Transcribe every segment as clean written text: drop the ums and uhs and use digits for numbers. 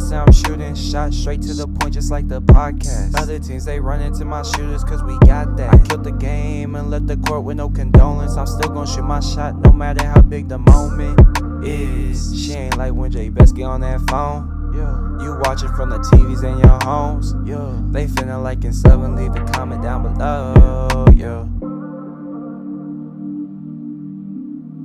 say I'm shooting shots straight to the point just like the podcast. Other teams, they run into my shooters cause we got that. I killed the game and left the court with no condolence. I'm still gonna shoot my shot no matter how big the moment is. She ain't like when Bess get on that phone. Yeah. You watch it from the TVs in your homes. Yeah. They finna like and sub and leave a comment down below. Yeah.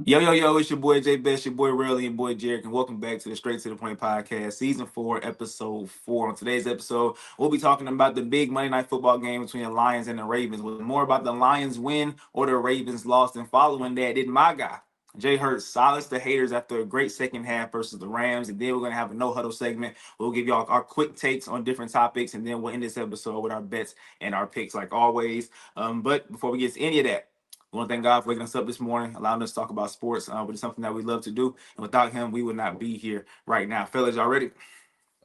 Yo, it's your boy Bess, your boy Rell, and your boy Jerrick, and welcome back to the Straight to the Point podcast, season 4, episode 4. On today's episode, we'll be talking about the big Monday Night Football game between the Lions and the Ravens, with more about the Lions win or the Ravens lost. And following that, did my guy Jay Hurts silence the haters after a great second half versus the Rams. And then we're going to have a No Huddle segment. We'll give y'all our quick takes on different topics, and then we'll end this episode with our bets and our picks like always. But before we get to any of that, we want to thank God for waking us up this morning, allowing us to talk about sports, which is something that we love to do. And without him, we would not be here right now. Fellas, y'all ready?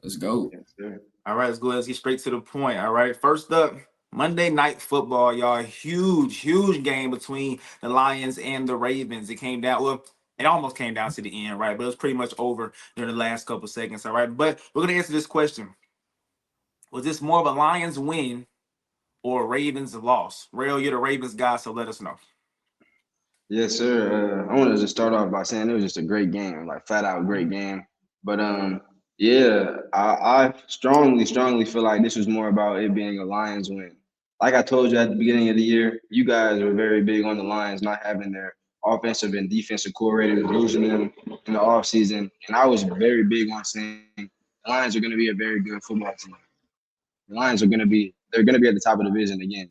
Let's go. Yes, sir. All right, let's go. Let's get straight to the point. All right, first up, Monday Night Football, y'all. Huge game between the Lions and the Ravens. It came down, well, it almost came down to the end, right? But it was pretty much over during the last couple seconds, all right? But we're going to answer this question. Was this more of a Lions win or a Ravens loss? Rail, you're the Ravens guy, so let us know. Yes, sir. I wanted to start off by saying it was just a great game, like flat out great game. But yeah, I strongly feel like this was more about it being a Lions win. Like I told you at the beginning of the year, you guys were very big on the Lions not having their offensive and defensive coordinators, losing them in the offseason. And I was very big on saying the Lions are going to be a very good football team. The Lions they're gonna be at the top of the division again.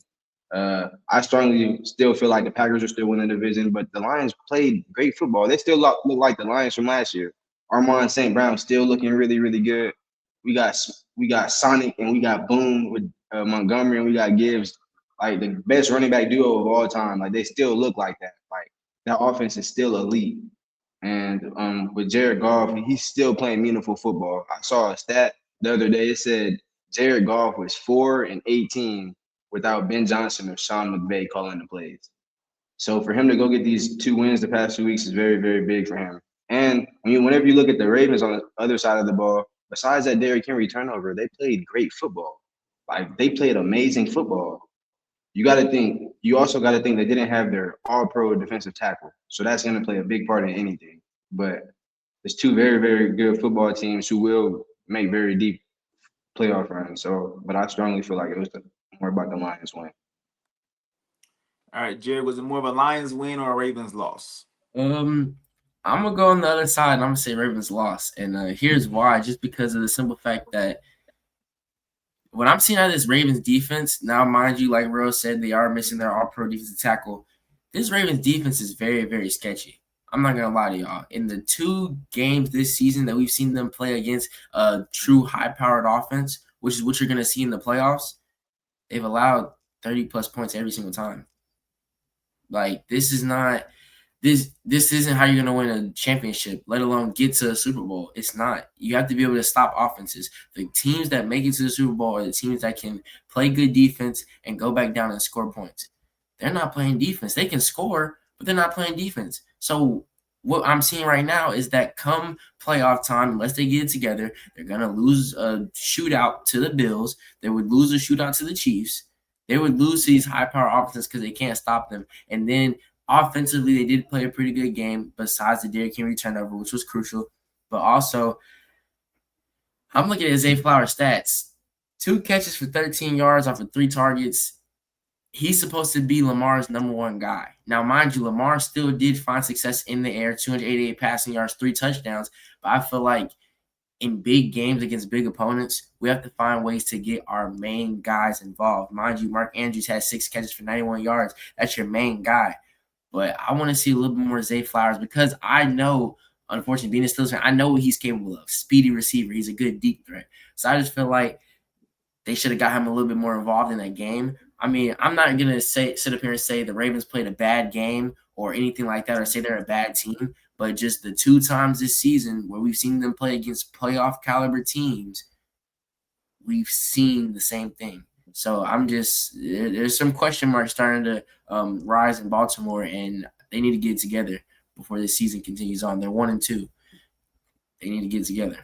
I strongly still feel like the Packers are still winning the division, but the Lions played great football. They still look like the Lions from last year. Armand St. Brown still looking really good. We got Sonic and we got Boom with Montgomery and we got Gibbs, like the best running back duo of all time. Like they still look like that. Like that offense is still elite. And with Jared Goff, he's still playing meaningful football. I saw a stat the other day. It said Jared Goff was 4-18 without Ben Johnson or Sean McVay calling the plays. So for him to go get these 2 wins the past 2 weeks is very big for him. And I mean, whenever you look at the Ravens on the other side of the ball, besides that Derrick Henry turnover, they played great football. Like they played amazing football. You also got to think they didn't have their all-pro defensive tackle. So that's going to play a big part in anything. But there's 2 very good football teams who will make very deep playoff runs. So, but I strongly feel like it was more about the Lions win. All right, Jared, was it more of a Lions win or a Ravens loss? I'm gonna go on the other side and I'm gonna say Ravens lost. And here's why, just because of the simple fact that what I'm seeing out of this Ravens defense, now mind you, like Rose said, they are missing their all-pro defensive tackle. This Ravens defense is very sketchy. I'm not gonna lie to y'all. In the 2 games this season that we've seen them play against a true high-powered offense, which is what you're gonna see in the playoffs, they've allowed 30-plus points every single time. Like this isn't how you're gonna win a championship, let alone get to a Super Bowl. It's not. You have to be able to stop offenses. The teams that make it to the Super Bowl are the teams that can play good defense and go back down and score points. They're not playing defense. They can score, but they're not playing defense. So what I'm seeing right now is that come playoff time, unless they get it together, they're going to lose a shootout to the Bills. They would lose a shootout to the Chiefs. They would lose to these high-power offenses because they can't stop them. And then offensively, they did play a pretty good game besides the Derrick Henry turnover, which was crucial. But also, I'm looking at Zay Flowers' stats. 2 catches for 13 yards off of 3 targets. He's supposed to be Lamar's number 1 guy. Now, mind you, Lamar still did find success in the air, 288 passing yards, 3 touchdowns. But I feel like in big games against big opponents, we have to find ways to get our main guys involved. Mind you, Mark Andrews had 6 catches for 91 yards. That's your main guy. But I want to see a little bit more Zay Flowers because I know, unfortunately, being a Steelers fan, I know what he's capable of. Speedy receiver. He's a good deep threat. So I just feel like they should have got him a little bit more involved in that game. I mean, I'm not going to sit up here and say the Ravens played a bad game or anything like that or say they're a bad team, but just the 2 times this season where we've seen them play against playoff caliber teams, we've seen the same thing. So there's some question marks starting to rise in Baltimore, and they need to get it together before this season continues on. They're 1-2. They need to get it together.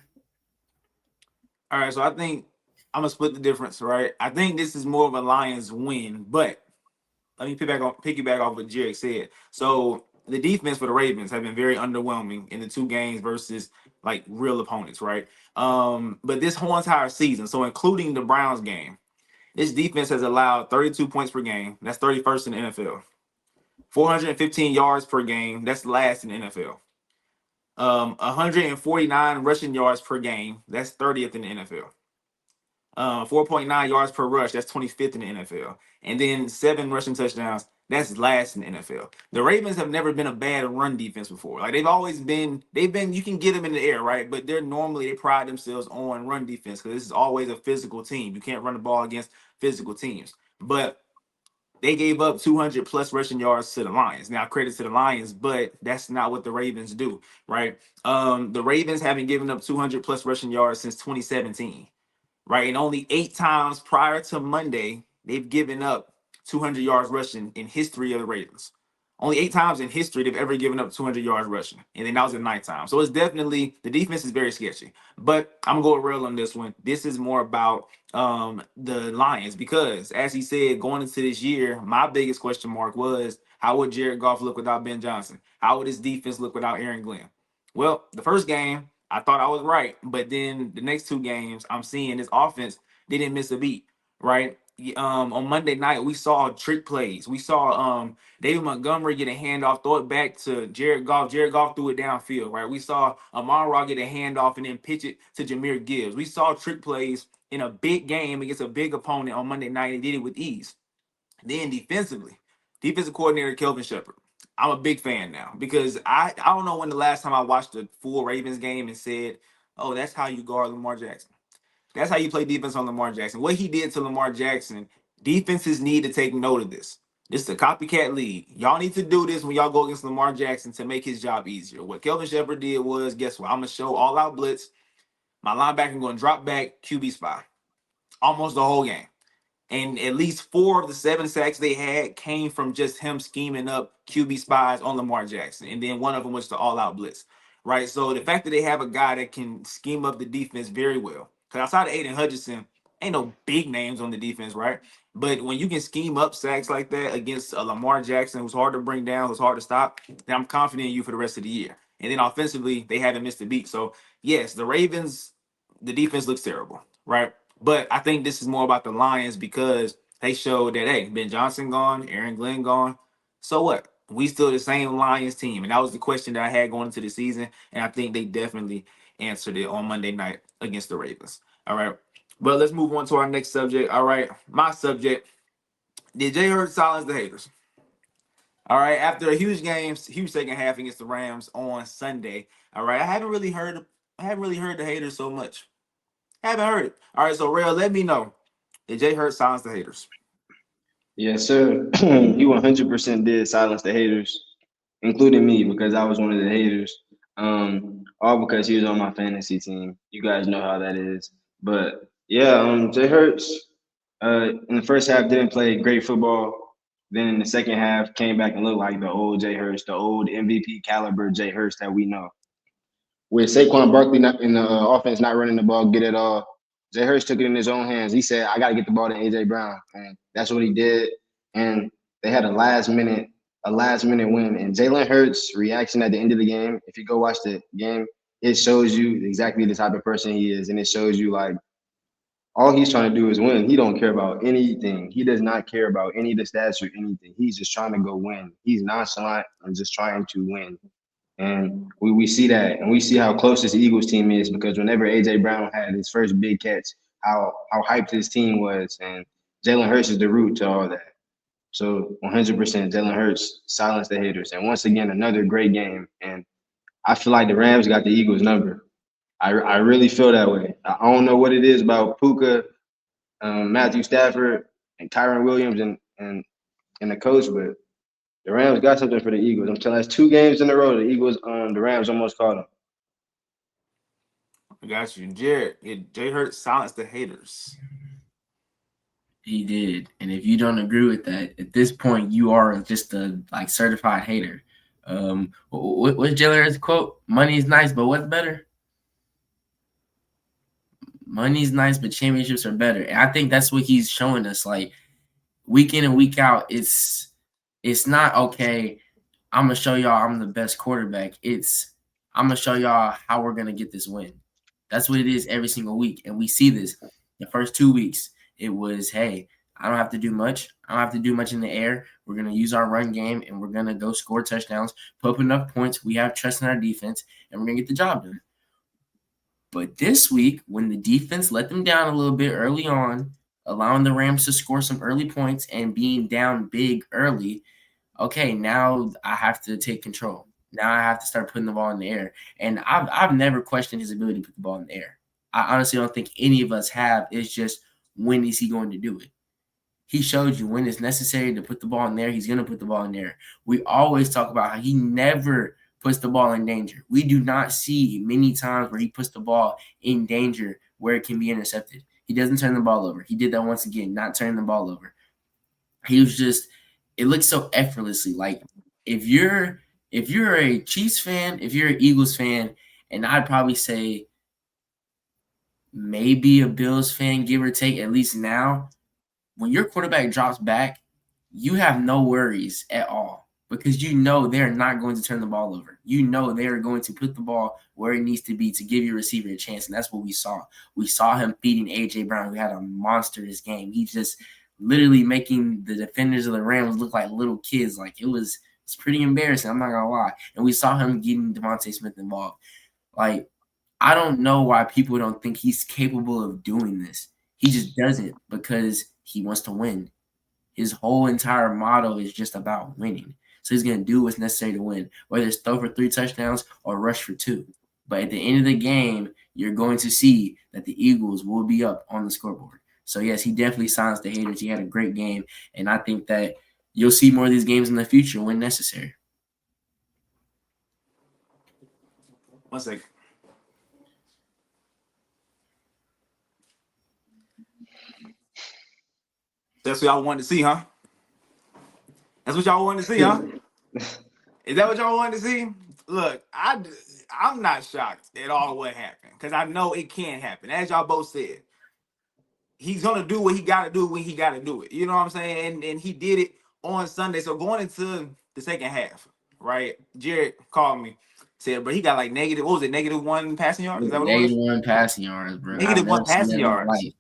All right, so I think I'm gonna split the difference, right? I think this is more of a Lions win, but let me piggyback off what Jerrick said. So the defense for the Ravens have been very underwhelming in the two games versus like real opponents, right? But this whole entire season, so including the Browns game, this defense has allowed 32 points per game. That's 31st in the NFL. 415 yards per game. That's last in the NFL. 149 rushing yards per game. That's 30th in the NFL. 4.9 yards per rush. That's 25th in the NFL. And then 7 rushing touchdowns. That's last in the NFL. The Ravens have never been a bad run defense before. Like they've been. You can get them in the air, right? But they pride themselves on run defense because this is always a physical team. You can't run the ball against physical teams. But they gave up 200 plus rushing yards to the Lions. Now, credit to the Lions, but that's not what the Ravens do, right? The Ravens haven't given up 200 plus rushing yards since 2017, right? And only 8 times prior to Monday, they've given up 200 yards rushing in history of the Ravens. Only 8 times in history they've ever given up 200 yards rushing, and then that was the 9th time. So it's definitely the defense is very sketchy. But I'm gonna go real on this one. This is more about the Lions because, as he said, going into this year, my biggest question mark was how would Jared Goff look without Ben Johnson? How would his defense look without Aaron Glenn? Well, the first game I thought I was right, but then the next 2 games I'm seeing this offense didn't miss a beat, right? On Monday night we saw trick plays. We saw David Montgomery get a handoff, throw it back to Jared Goff. Jared Goff threw it downfield, right? We saw Amon-Ra get a handoff and then pitch it to Jahmyr Gibbs. We saw trick plays in a big game against a big opponent on Monday night and did it with ease. Then defensively, defensive coordinator Kelvin Shepard. I'm a big fan now because I don't know when the last time I watched a full Ravens game and said, oh, that's how you guard Lamar Jackson. That's how you play defense on Lamar Jackson. What he did to Lamar Jackson, defenses need to take note of this. This is a copycat league. Y'all need to do this when y'all go against Lamar Jackson to make his job easier. What Kelvin Shepard did was, guess what? I'm going to show all out blitz. My linebacker going to drop back QB spy almost the whole game. And at least 4 of the 7 sacks they had came from just him scheming up QB spies on Lamar Jackson. And then one of them was the all-out blitz, right? So the fact that they have a guy that can scheme up the defense very well, because outside of Aiden Hutchinson, ain't no big names on the defense, right? But when you can scheme up sacks like that against a Lamar Jackson who's hard to bring down, who's hard to stop, then I'm confident in you for the rest of the year. And then offensively, they haven't missed a beat. So, yes, the Ravens, the defense looks terrible, right? But I think this is more about the Lions because they showed that, hey, Ben Johnson gone, Aaron Glenn gone. So what? We still the same Lions team. And that was the question that I had going into the season. And I think they definitely answered it on Monday night against the Ravens. All right. But let's move on to our next subject. All right. My subject. Did Jay Hurts silence the haters? All right. After a huge game, huge second half against the Rams on Sunday. All right. I haven't really heard the haters so much. Haven't heard it. All right, so Rell, let me know. Did Jay Hurts silence the haters? Yes, sir. He 100% did silence the haters, including me because I was one of the haters. All because he was on my fantasy team. You guys know how that is. But yeah, Jay Hurts in the first half didn't play great football. Then in the second half came back and looked like the old Jay Hurts, the old MVP caliber Jay Hurts that we know. With Saquon Barkley not in the offense, not running the ball, get it all. Jay Hurts took it in his own hands. He said, "I got to get the ball to AJ Brown," and that's what he did. And they had a last minute win. And Jalen Hurts' reaction at the end of the game, if you go watch the game, it shows you exactly the type of person he is, and it shows you like all he's trying to do is win. He don't care about anything. He does not care about any of the stats or anything. He's just trying to go win. He's nonchalant and just trying to win. And we see that, and we see how close this Eagles team is because whenever AJ Brown had his first big catch, how hyped his team was, and Jalen Hurts is the root to all that. So 100% Jalen Hurts silenced the haters, and once again another great game. And I feel like the Rams got the Eagles number. I really feel that way. I don't know what it is about Puka, Matthew Stafford, and Kyron Williams, and the coach, but the Rams got something for the Eagles. I'm telling you, that's 2 games in a row. The Eagles, the Rams almost caught them. I got you. Jared, did Jay Hurts silence the haters? He did. And if you don't agree with that, at this point, you are just a certified hater. What's Jalen Hurts' quote? Money is nice, but what's better? money's nice, but championships are better. And I think that's what he's showing us. Like week in and week out, it's not okay. I'm gonna show y'all I'm the best quarterback. It's I'm gonna show y'all how we're gonna get this win. That's what it is every single week, and we see this. The first 2 weeks, it was, hey, I don't have to do much. I don't have to do much in the air. We're gonna use our run game, and we're gonna go score touchdowns, put up enough points. We have trust in our defense, and we're gonna get the job done. But this week, when the defense let them down a little bit early on, allowing the Rams to score some early points and being down big early, okay, now I have to take control. Now I have to start putting the ball in the air. And I've never questioned his ability to put the ball in the air. I honestly don't think any of us have. It's just, when is he going to do it? He showed you when it's necessary to put the ball in there, he's going to put the ball in there. We always talk about how he never puts the ball in danger. We do not see many times where he puts the ball in danger where it can be intercepted. He doesn't turn the ball over. He did that once again, not turning the ball over. He was just, it looks so effortlessly. Like if you're a Chiefs fan, if you're an Eagles fan, and I'd probably say maybe a Bills fan, give or take, at least now, when your quarterback drops back, you have no worries at all because you know they're not going to turn the ball over. You know they are going to put the ball where it needs to be to give your receiver a chance, and that's what we saw. We saw him feeding A.J. Brown, who had a monstrous game. He just literally making the defenders of the Rams look like little kids. Like it's pretty embarrassing, I'm not going to lie. And we saw him getting Devontae Smith involved. Like, I don't know why people don't think he's capable of doing this. He just doesn't because he wants to win. His whole entire motto is just about winning. So he's going to do what's necessary to win, whether it's throw for 3 touchdowns or rush for 2. But at the end of the game, you're going to see that the Eagles will be up on the scoreboard. So, yes, he definitely silenced the haters. He had a great game, and I think that you'll see more of these games in the future when necessary. 1 second. That's what y'all wanted to see, huh? That's what y'all wanted to see, huh? Is that what y'all wanted to see? Look, I'm not shocked at all what happened because I know it can happen. As y'all both said, he's gonna do what he gotta do when he gotta do it. You know what I'm saying? And he did it on Sunday. So going into the second half, right? Jerrick called me, said, "But he got like negative. What was it? -1 passing yards? Is that what it was? -1 passing yards, bro. I've -1 never seen passing that in my yards." life.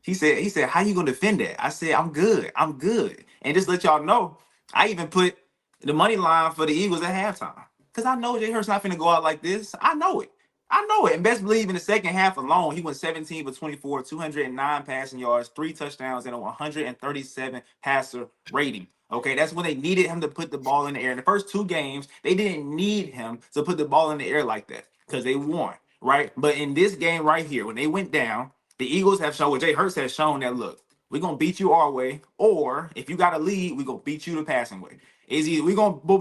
He said, "How you gonna defend that?" I said, "I'm good. I'm good." And just let y'all know, I even put the money line for the Eagles at halftime because I know Jay Hurt's not finna go out like this. I know it. I know it. And best believe in the second half alone, he went 17 for 24, 209 passing yards, 3 touchdowns, and a 137 passer rating. Okay, that's when they needed him to put the ball in the air. In the first 2 games, they didn't need him to put the ball in the air like that because they won, right? But in this game right here, when they went down, the Eagles have shown, what Jay Hurts has shown, that look, we're gonna beat you our way, or if you got a lead, we're gonna beat you the passing way. Is either we're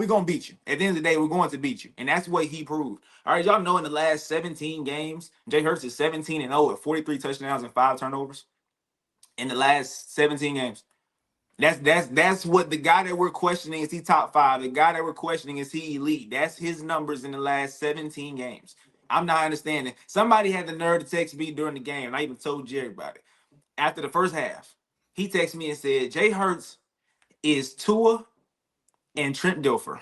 gonna beat you. At the end of the day, we're going to beat you. And that's what he proved. All right, y'all know in the last 17 games, Jay Hurts is 17-0 with 43 touchdowns and 5 turnovers. In the last 17 games. That's what the guy that we're questioning, is he top 5? The guy that we're questioning, is he elite? That's his numbers in the last 17 games. I'm not understanding. Somebody had the nerve to text me during the game, and I even told Jerry about it. After the first half, he texted me and said, Jay Hurts is Tua and Trent Dilfer.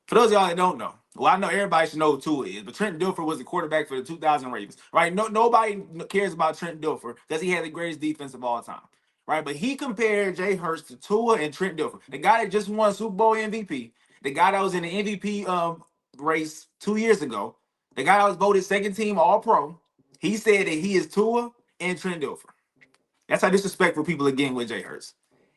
For those of y'all that don't know, well, I know everybody should know who Tua is, but Trent Dilfer was the quarterback for the 2000 Ravens, right? Nobody cares about Trent Dilfer because he had the greatest defense of all time, right? But he compared Jay Hurts to Tua and Trent Dilfer, the guy that just won Super Bowl MVP, the guy that was in the MVP race 2 years ago, the guy that was voted second team All-Pro. He said that he is Tua and Trent Dilfer. That's how disrespectful people are getting with Jay Hurts.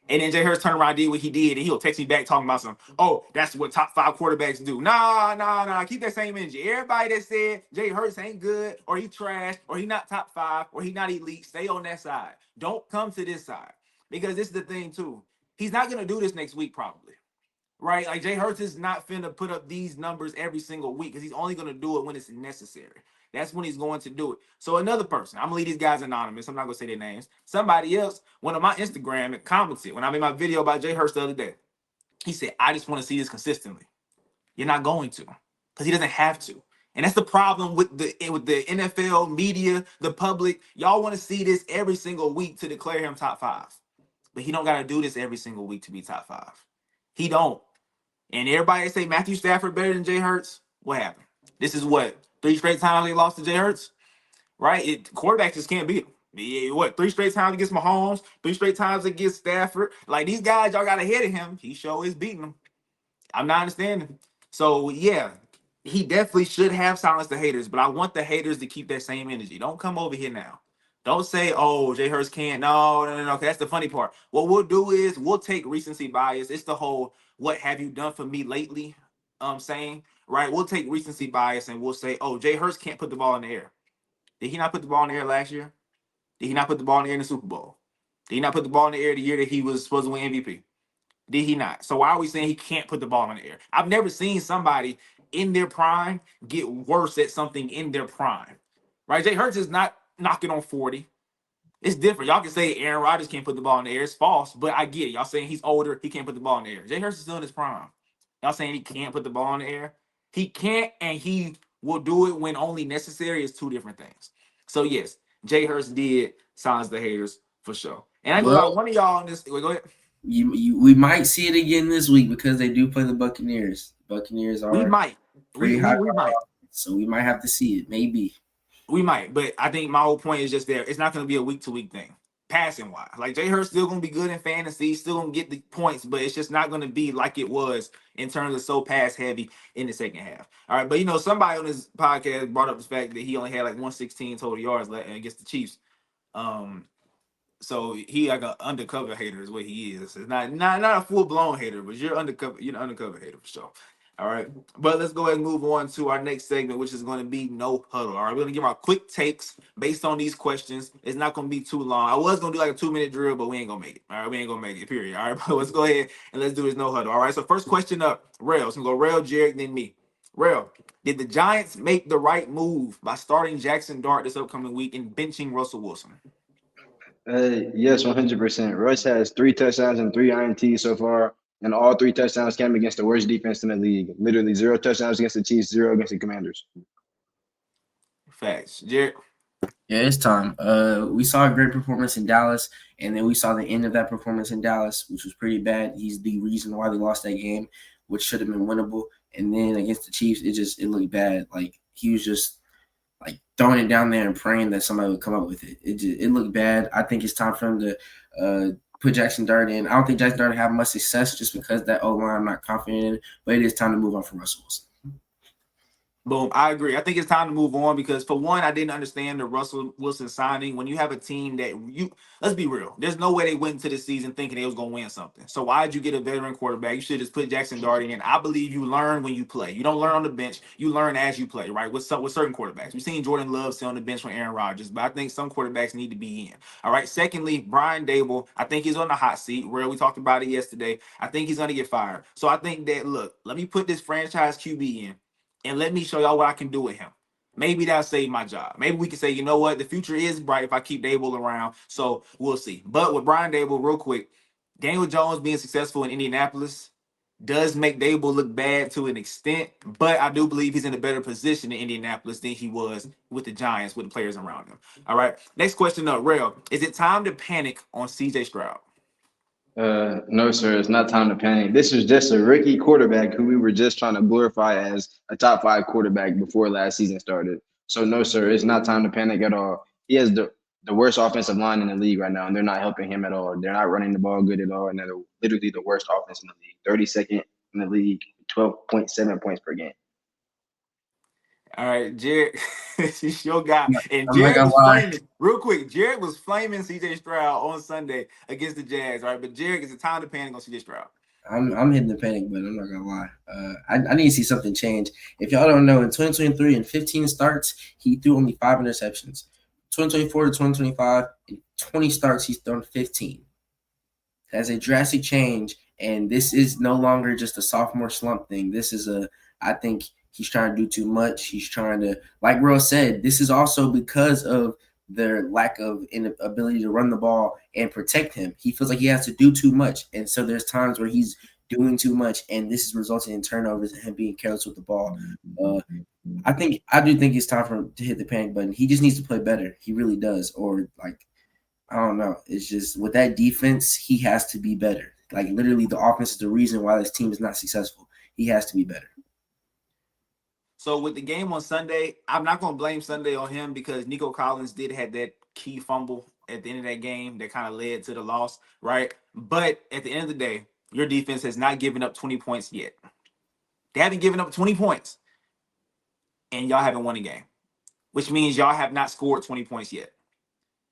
And then Jay Hurts turned around and did what he did, and he'll text me back talking about that's what top 5 quarterbacks do. Nah. Keep that same energy. Everybody that said Jay Hurts ain't good, or he trash, or he not top 5, or he not elite, stay on that side. Don't come to this side. Because this is the thing, too. He's not going to do this next week, probably. Right? Like, Jay Hurts is not finna put up these numbers every single week because he's only going to do it when it's necessary. That's when he's going to do it. So another person, I'm gonna leave these guys anonymous. I'm not gonna say their names. Somebody else went on my Instagram and commented when I made my video about Jay Hurts the other day. He said, I just want to see this consistently. You're not going to, because he doesn't have to. And that's the problem with the NFL media, the public. Y'all want to see this every single week to declare him top 5. But he don't got to do this every single week to be top 5. He don't. And everybody say Matthew Stafford better than Jay Hurts. What happened? This is what 3 straight times they lost to Jay Hurts, right? Quarterbacks just can't beat him. Yeah, what 3 straight times against Mahomes, 3 straight times against Stafford. Like these guys, y'all got ahead of him. He sure is beating them. I'm not understanding. So yeah, he definitely should have silenced the haters, but I want the haters to keep that same energy. Don't come over here now. Don't say, "Oh, Jay Hurts can't." No. That's the funny part. What we'll do is we'll take recency bias. It's the whole "What have you done for me lately?" Saying, right? We'll take recency bias and we'll say, "Oh, Jay Hurts can't put the ball in the air." Did he not put the ball in the air last year? Did he not put the ball in the air in the Super Bowl? Did he not put the ball in the air the year that he was supposed to win MVP? Did he not? So why are we saying he can't put the ball in the air? I've never seen somebody in their prime get worse at something in their prime. Right? Jay Hurts is not knocking on 40. It's different. Y'all can say Aaron Rodgers can't put the ball in the air. It's false, but I get it. Y'all saying he's older, he can't put the ball in the air. Jay Hurts is still in his prime. Y'all saying he can't put the ball in the air? He can't, and he will do it when only necessary. Is 2 different things. So yes, Jay Hurts did silence the haters for sure. And I know one of y'all on this. Wait, go ahead. We might see it again this week because they do play the Buccaneers. Buccaneers are we might. We might. So we might have to see it. Maybe. We might, but I think my whole point is just there. It's not going to be a week-to-week thing, passing wise. Like Jay Hurts still going to be good in fantasy, still going to get the points, but it's just not going to be like it was in terms of so pass heavy in the second half. All right, but somebody on this podcast brought up the fact that he only had like 116 total yards against the Chiefs. So he like an undercover hater is what he is. It's not a full-blown hater, but you're undercover. You're an undercover hater for sure. All right, but let's go ahead and move on to our next segment, which is going to be No Huddle. All right, we're going to give our quick takes based on these questions. It's not going to be too long. I was going to do like a 2-minute drill, but we ain't going to make it. All right, we ain't going to make it, period. All right, but let's go ahead and let's do this No Huddle. All right, so first question up, Rell. It's going to go Rell, Jerrick, then me. Rell, did the Giants make the right move by starting Jackson Dart this upcoming week and benching Russell Wilson? Yes, 100%. Russ has 3 touchdowns and 3 INTs so far, and all 3 touchdowns came against the worst defense in the league. Literally 0 touchdowns against the Chiefs, 0 against the Commanders. Facts. Jerrick? Yeah, it's time. We saw a great performance in Dallas, and then we saw the end of that performance in Dallas, which was pretty bad. He's the reason why they lost that game, which should have been winnable. And then against the Chiefs, it looked bad. Like he was just like throwing it down there and praying that somebody would come up with it. It looked bad. I think it's time for him to put Jackson Dart in. I don't think Jackson Dart will have much success just because that O-line I'm not confident in, but it is time to move on from Russell Wilson. Boom, I agree. I think it's time to move on because, for one, I didn't understand the Russell Wilson signing. When you have a team that let's be real, there's no way they went into the season thinking they was going to win something. So why did you get a veteran quarterback? You should just put Jackson Dart in. I believe you learn when you play. You don't learn on the bench. You learn as you play, right? With certain quarterbacks. We've seen Jordan Love sit on the bench with Aaron Rodgers, but I think some quarterbacks need to be in. All right. Secondly, Brian Dable, I think he's on the hot seat. Where we talked about it yesterday. I think he's going to get fired. So I think that, look, let me put this franchise QB in. And let me show y'all what I can do with him. Maybe that'll save my job. Maybe we can say, you know what? The future is bright if I keep Dable around. So we'll see. But with Brian Dable, real quick, Daniel Jones being successful in Indianapolis does make Dable look bad to an extent. But I do believe he's in a better position in Indianapolis than he was with the Giants, with the players around him. All right. Next question up, Rell. Is it time to panic on CJ Stroud? No, sir. It's not time to panic. This is just a rookie quarterback who we were just trying to glorify as a top 5 quarterback before last season started. So, no, sir. It's not time to panic at all. He has the worst offensive line in the league right now, and they're not helping him at all. They're not running the ball good at all, and they're literally the worst offense in the league. 32nd in the league, 12.7 points per game. All right, Jerrick, she's your guy. And Jerrick was flaming, real quick, Jerrick was flaming CJ Stroud on Sunday against the Jags, right? But Jerrick, is it time to panic on CJ Stroud? I'm hitting the panic button. I'm not gonna lie. I need to see something change. If y'all don't know, in 2023, in 15 starts, he threw only 5 interceptions. 2024 to 2025, in 20 starts, he's thrown 15. That's a drastic change, and this is no longer just a sophomore slump thing. This is I think he's trying to do too much. He's trying to, like Rell said, this is also because of their lack of ability to run the ball and protect him. He feels like he has to do too much. And so there's times where he's doing too much, and this is resulting in turnovers and him being careless with the ball. I do think it's time for him to hit the panic button. He just needs to play better. He really does. Or like, I don't know. It's just with that defense, he has to be better. Like literally, the offense is the reason why this team is not successful. He has to be better. So with the game on Sunday, I'm not going to blame Sunday on him because Nico Collins did have that key fumble at the end of that game that kind of led to the loss, right? But at the end of the day, your defense has not given up 20 points yet. They haven't given up 20 points, and y'all haven't won a game, which means y'all have not scored 20 points yet,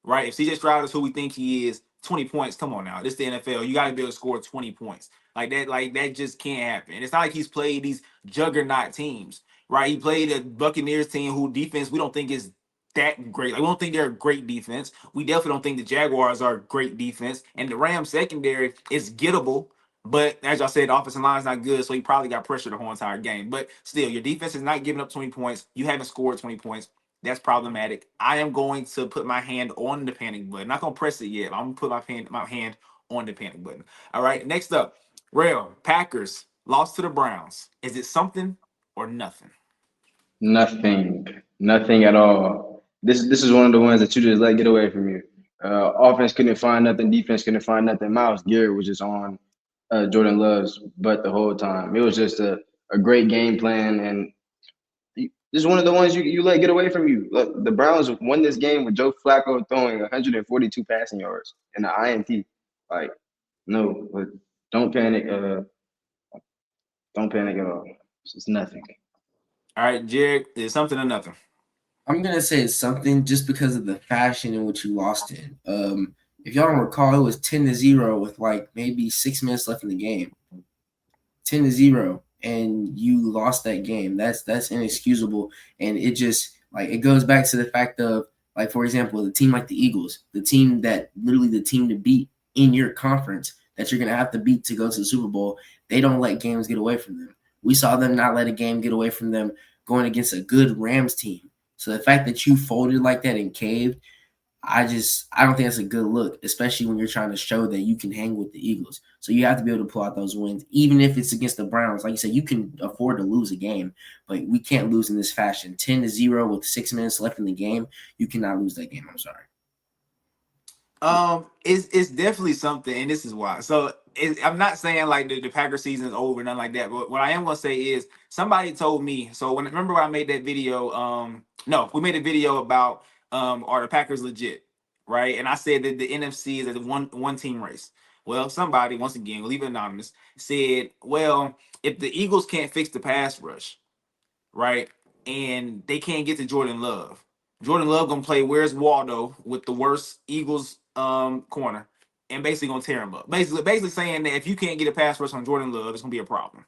right? If CJ Stroud is who we think he is, 20 points, come on now. This is the NFL. You got to be able to score 20 points. Like that just can't happen. And it's not like he's played these juggernaut teams, right? He played a Buccaneers team who defense we don't think is that great. Like we don't think they're a great defense. We definitely don't think the Jaguars are a great defense. And the Rams secondary is gettable. But as y'all said, the offensive line is not good, so he probably got pressure the whole entire game. But still, your defense is not giving up 20 points. You haven't scored 20 points. That's problematic. I am going to put my hand on the panic button. Not gonna press it yet. I'm gonna put my hand on the panic button. All right. Next up, Rell, Packers lost to the Browns. Is it something or nothing? Nothing at all. This is one of the ones that you just let get away from you. Offense couldn't find nothing. Defense couldn't find nothing. Miles Garrett was just on Jordan Love's butt the whole time. It was just a great game plan, and this is one of the ones you let get away from you. Look, the Browns won this game with Joe Flacco throwing 142 passing yards and an INT. Like, no, but don't panic. Don't panic at all. It's nothing. All right, Jerrick, is it something or nothing? I'm gonna say it's something just because of the fashion in which you lost it. If y'all don't recall, it was 10-0 with like maybe 6 minutes left in the game. 10-0, and you lost that game. That's inexcusable, and it just like it goes back to the fact of like, for example, the team like the Eagles, the team that literally the team to beat in your conference that you're gonna have to beat to go to the Super Bowl. They don't let games get away from them. We saw them not let a game get away from them going against a good Rams team. So the fact that you folded like that and caved, I don't think that's a good look, especially when you're trying to show that you can hang with the Eagles. So you have to be able to pull out those wins, even if it's against the Browns. Like you said, you can afford to lose a game, but we can't lose in this fashion. 10-0 with 6 minutes left in the game, you cannot lose that game. I'm sorry. It's definitely something, and this is why. So I'm not saying like the Packer season is over, nothing like that. But what I am gonna say is somebody told me. So remember when I made that video? No, we made a video about are the Packers legit, right? And I said that the NFC is a one team race. Well, somebody once again, leave it anonymous, said, well, if the Eagles can't fix the pass rush, right, and they can't get to Jordan Love. Jordan Love gonna play Where's Waldo with the worst Eagles corner and basically gonna tear him up. Basically saying that if you can't get a pass rush on Jordan Love, it's gonna be a problem.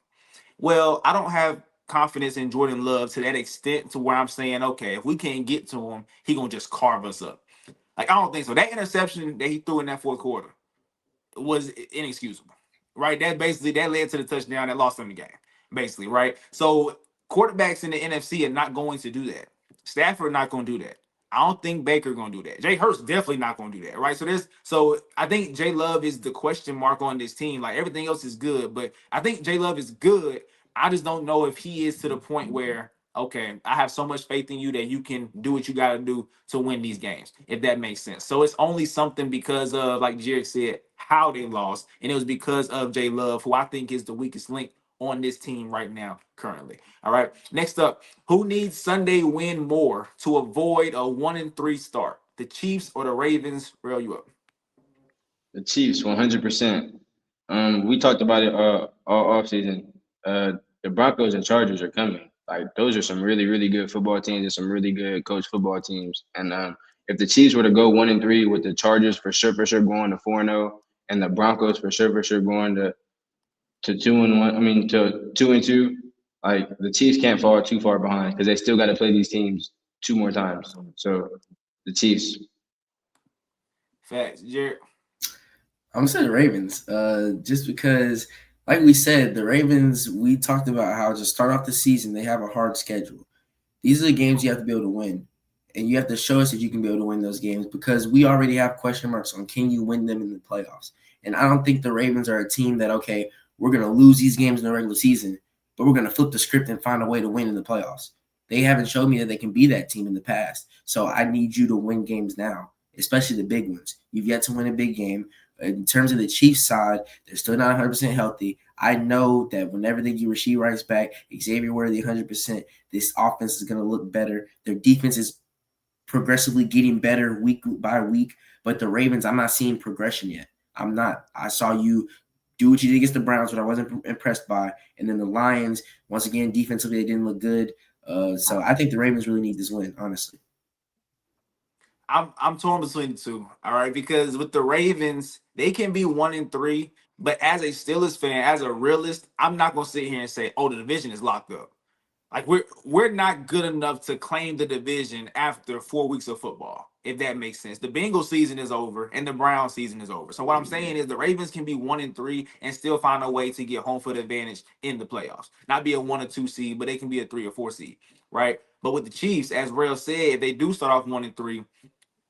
Well, I don't have confidence in Jordan Love to that extent to where I'm saying, okay, if we can't get to him, he gonna just carve us up. Like I don't think so. That interception that he threw in that fourth quarter was inexcusable, right? That led to the touchdown that lost them the game, basically, right? So quarterbacks in the NFC are not going to do that. Stafford not going to do that. I don't think Baker going to do that. Jay Hurts definitely not going to do that, right? So I think Jay Love is the question mark on this team. Like everything else is good, but I think Jay Love is good. I just don't know if he is to the point where, okay, I have so much faith in you that you can do what you got to do to win these games, if that makes sense. So it's only something because of, like Jerrick said, how they lost, and it was because of Jay Love, who I think is the weakest link on this team right now, currently. All right. Next up, who needs Sunday win more to avoid a 1-3 start? The Chiefs or the Ravens? Rell you up. The Chiefs, 100%. We talked about it all offseason. The Broncos and Chargers are coming. Like those are some really, really good football teams and some really good coach football teams. And if the Chiefs were to go 1-3 with the Chargers for sure going to 4-0, and the Broncos for sure going to 2-1. I mean to 2-2. Like the Chiefs can't fall too far behind because they still got to play these teams 2 more times. So the Chiefs. Facts, Jerrick. I'm gonna say the Ravens, just because, like we said, the Ravens. We talked about how to start off the season they have a hard schedule. These are the games you have to be able to win, and you have to show us that you can be able to win those games because we already have question marks on can you win them in the playoffs. And I don't think the Ravens are a team that we're going to lose these games in the regular season, but we're going to flip the script and find a way to win in the playoffs. They haven't shown me that they can be that team in the past. So I need you to win games now, especially the big ones. You've yet to win a big game. In terms of the Chiefs side, they're still not 100% healthy. I know that whenever they get Rashee Rice back, Xavier Worthy 100%, this offense is going to look better. Their defense is progressively getting better week by week, but the Ravens, I'm not seeing progression yet. I'm not. I saw you do what you did against the Browns, what I wasn't impressed by. And then the Lions, once again, defensively, they didn't look good. So I think the Ravens really need this win, honestly. I'm torn between the two, all right, because with the Ravens, they can be 1-3, but as a Steelers fan, as a realist, I'm not gonna sit here and say, oh, the division is locked up. Like we're not good enough to claim the division after 4 weeks of football, if that makes sense. The Bengals season is over and the Browns season is over. So what I'm saying is the Ravens can be 1-3 and still find a way to get home field advantage in the playoffs. Not be a 1 or 2 seed, but they can be a 3 or 4 seed, right? But with the Chiefs, as Rell said, if they do start off 1-3,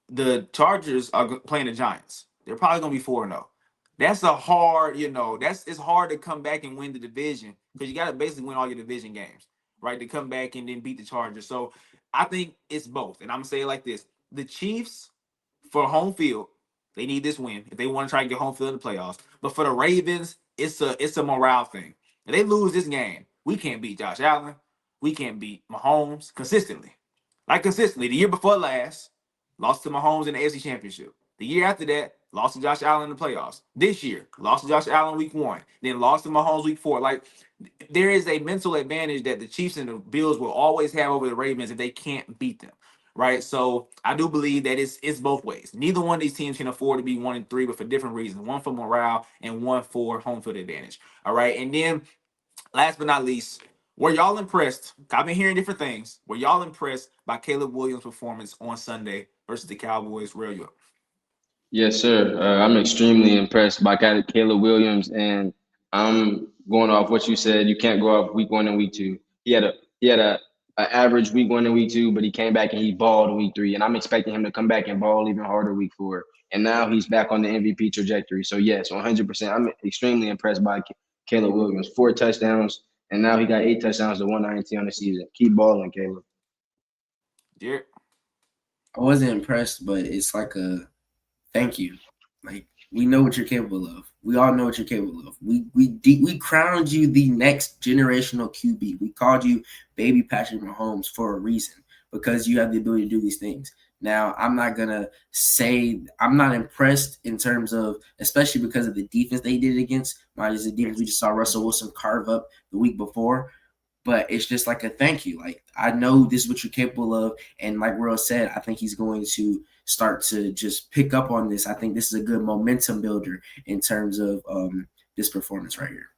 the Chargers are playing the Giants. They're probably gonna be 4-0. That's a hard, it's hard to come back and win the division because you got to basically win all your division games, right? To come back and then beat the Chargers. So I think it's both. And I'm gonna say it like this: the Chiefs, for home field, they need this win if they want to try and get home field in the playoffs. But for the Ravens, it's a morale thing. If they lose this game, we can't beat Josh Allen. We can't beat Mahomes consistently. Like consistently. The year before last, lost to Mahomes in the AFC Championship. The year after that, lost to Josh Allen in the playoffs. This year, lost to Josh Allen week 1, then lost to Mahomes week 4. Like, there is a mental advantage that the Chiefs and the Bills will always have over the Ravens if they can't beat them, right? So I do believe that it's both ways. Neither one of these teams can afford to be 1-3, but for different reasons. One for morale and one for home field advantage. All right, and then last but not least, were y'all impressed? I've been hearing different things. Were y'all impressed by Caleb Williams' performance on Sunday versus the Cowboys? Rell you up. Yes, sir. I'm extremely impressed by Caleb Williams, and I'm going off what you said. You can't go off week 1 and week 2. He had a average week 1 and week 2, but he came back and he balled week 3, and I'm expecting him to come back and ball even harder week 4. And now he's back on the MVP trajectory. So yes, 100%. I'm extremely impressed by Caleb Williams. 4 touchdowns, and now he got 8 touchdowns to 119 on the season. Keep balling, Caleb. Yeah. I wasn't impressed, but it's like a thank you. Like, we know what you're capable of. We all know what you're capable of. We crowned you the next generational QB. We called you baby Patrick Mahomes for a reason, because you have the ability to do these things. Now, I'm not going to say I'm not impressed in terms of, especially because of the defense they did against. Mind you, the defense we just saw Russell Wilson carve up the week before. But it's just like a thank you. Like, I know this is what you're capable of. And like Rell said, I think he's going to start to just pick up on this. I think this is a good momentum builder in terms of this performance right here.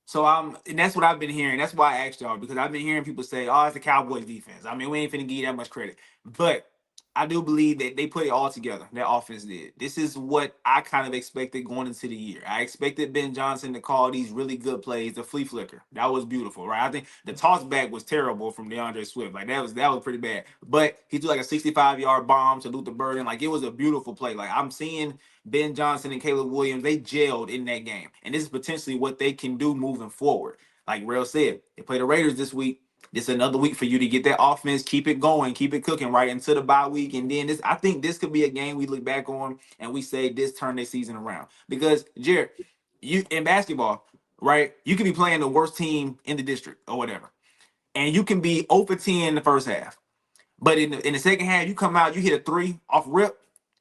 So and that's what I've been hearing. That's why I asked y'all, because I've been hearing people say, "Oh, it's the Cowboys defense." I mean, we ain't finna give you that much credit, but I do believe that they put it all together. That offense did. This is what I kind of expected going into the year. I expected Ben Johnson to call these really good plays the flea flicker. That was beautiful, right? I think the toss back was terrible from DeAndre Swift. Like that was pretty bad. But he threw like a 65-yard bomb to Luther Burden. Like it was a beautiful play. Like I'm seeing Ben Johnson and Caleb Williams, they gelled in that game. And this is potentially what they can do moving forward. Like Rell said, they play the Raiders this week. This is another week for you to get that offense, keep it going, keep it cooking right into the bye week. And then I think this could be a game we look back on and we say this turned their season around. Because, Jerrick, you in basketball, right, you could be playing the worst team in the district or whatever. And you can be 0 for 10 in the first half. But in the second half, you come out, you hit a 3 off rip,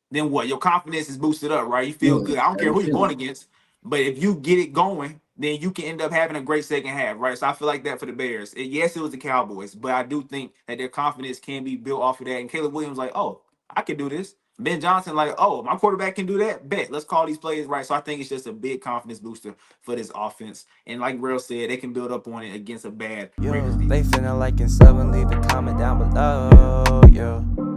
then what? Your confidence is boosted up, right? You feel good. I don't care who you're going against. But if you get it going, then you can end up having a great second half, right? So I feel like that for the Bears. Yes, it was the Cowboys, but I do think that their confidence can be built off of that. And Caleb Williams like, oh, I can do this. Ben Johnson like, oh, my quarterback can do that. Bet. Let's call these plays right. So I think it's just a big confidence booster for this offense. And like Rell said, they can build up on it against a bad Ravens defense. They feeling like in 7, leave a comment down below, yo.